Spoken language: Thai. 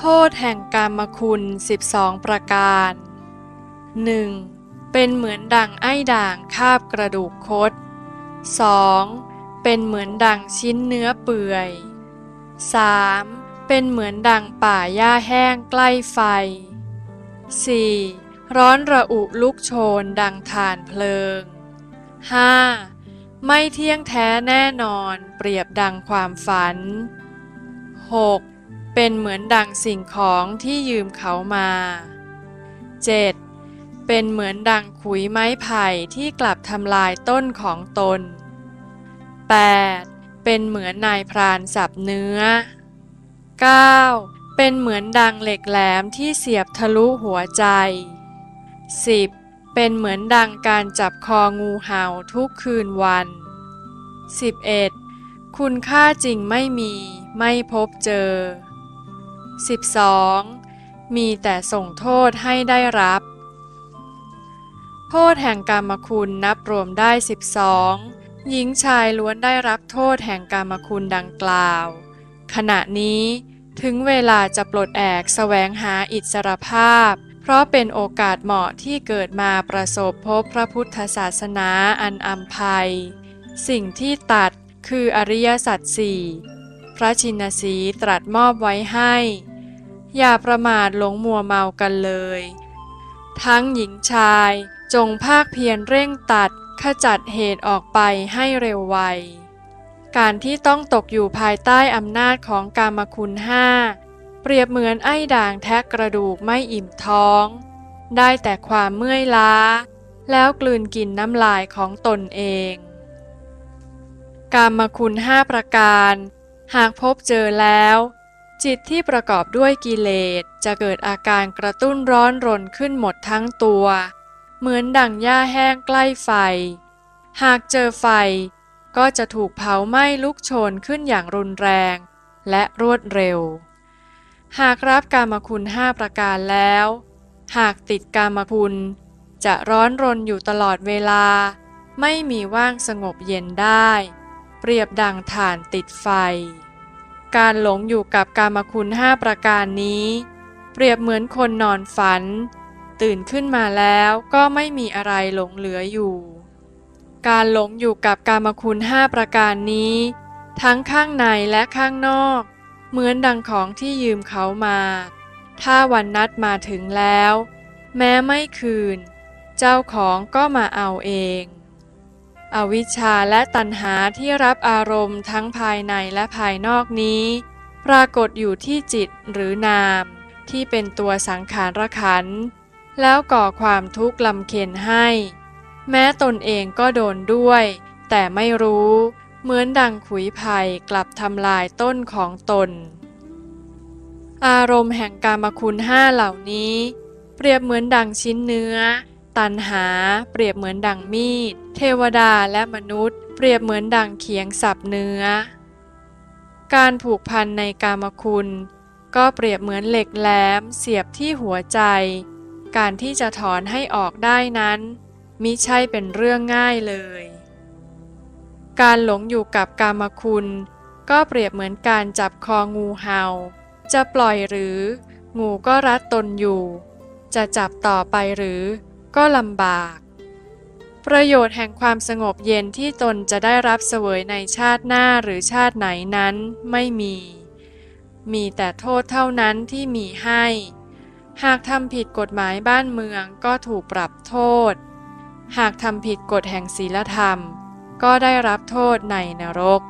โทษแห่งกามคุณ12ประการ 1. เป็นเหมือนดั่งไอ้ด่างคาบกระดูกคด 2. เป็นเหมือนดั่งชิ้นเนื้อเปื่อย 3. เป็นเหมือนดั่งป่าหญ้าแห้งใกล้ไฟ 4. ร้อนระอุลุกโชนดั่งถ่านเพลิง 5. ไม่เที่ยงแท้แน่นอนเปรียบดั่งความฝัน 6. เป็นเหมือนดั่งสิ่งของที่ยืมเขามา 7. เป็นเหมือนดั่งขุยไม้ไผ่ที่กลับทำลายต้นของตน 8. เป็นเหมือนนายพรานสับเนื้อ 9. เป็นเหมือนดั่งเหล็กแหลมที่เสียบทะลุหัวใจ 10. เป็นเหมือนดั่งการจับคองูเห่าทุกคืนวัน 11. คุณค่าจริงไม่มีไม่พบเจอ 12. มีแต่ส่งโทษให้ได้รับโทษแห่งกามคุณนับรวมได้12หญิงชายล้วนได้รับโทษแห่งกามคุณดังกล่าวขณะนี้ถึงเวลาจะปลดแอกแสวงหาอิสรภาพเพราะเป็นโอกาสเหมาะที่เกิดมาประสบพบพระพุทธศาสนาอันอำไพสิ่งที่ตัดคืออริยสัจสี่พระชินสีห์ตรัสมอบไว้ให้อย่าประมาทหลงมัวเมากันเลยทั้งหญิงชายจงภาคเพียรเร่งตัดขจัดเหตุออกไปให้เร็วไวการที่ต้องตกอยู่ภายใต้อำนาจของกามคุณ5เปรียบเหมือนไอ้ด่างแทะกระดูกไม่อิ่มท้องได้แต่ความเมื่อยล้าแล้วกลืนกินน้ำลายของตนเองกามคุณ5ประการหากพบเจอแล้วจิตที่ประกอบด้วยกิเลสจะเกิดอาการกระตุ้นร้อนรนขึ้นหมดทั้งตัวเหมือนดั่งหญ้าแห้งใกล้ไฟหากเจอไฟก็จะถูกเผาไหม้ลุกโชนขึ้นอย่างรุนแรงและรวดเร็วหากรับกามคุณ5ประการแล้วหากติดกามคุณจะร้อนรนอยู่ตลอดเวลาไม่มีว่างสงบเย็นได้เปรียบดั่งถ่านติดไฟการหลงอยู่กับกามคุณ5ประการนี้เปรียบเหมือนคนนอนฝันตื่นขึ้นมาแล้วก็ไม่มีอะไรหลงเหลืออยู่การหลงอยู่กับกามคุณ5ประการนี้ทั้งข้างในและข้างนอกเหมือนดังของที่ยืมเขามาถ้าวันนัดมาถึงแล้วแม้ไม่คืนเจ้าของก็มาเอาเองอวิชชาและตัณหาที่รับอารมณ์ทั้งภายในและภายนอกนี้ปรากฏอยู่ที่จิตหรือนามที่เป็นตัวสังขารขันธ์แล้วก่อความทุกข์ลำเค็ญให้แม้ตนเองก็โดนด้วยแต่ไม่รู้เหมือนดังขุยไผ่กลับทำลายต้นของตนอารมณ์แห่งกามคุณ5เหล่านี้เปรียบเหมือนดังชิ้นเนื้อตัณหาเปรียบเหมือนดังมีดเทวดาและมนุษย์เปรียบเหมือนดังเขียงสับเนื้อการผูกพันในกามคุณก็เปรียบเหมือนเหล็กแหลมเสียบที่หัวใจการที่จะถอนให้ออกได้นั้นมิใช่เป็นเรื่องง่ายเลยการหลงอยู่กับกามคุณก็เปรียบเหมือนการจับคองูเห่าจะปล่อยหรืองูก็รัดตนอยู่จะจับต่อไปหรือก็ลำบากประโยชน์แห่งความสงบเย็นที่ตนจะได้รับเสวยในชาติหน้าหรือชาติไหนนั้นไม่มีแต่โทษเท่านั้นที่มีให้หากทำผิดกฎหมายบ้านเมืองก็ถูกปรับโทษหากทำผิดกฎแห่งศีลธรรมก็ได้รับโทษในนรก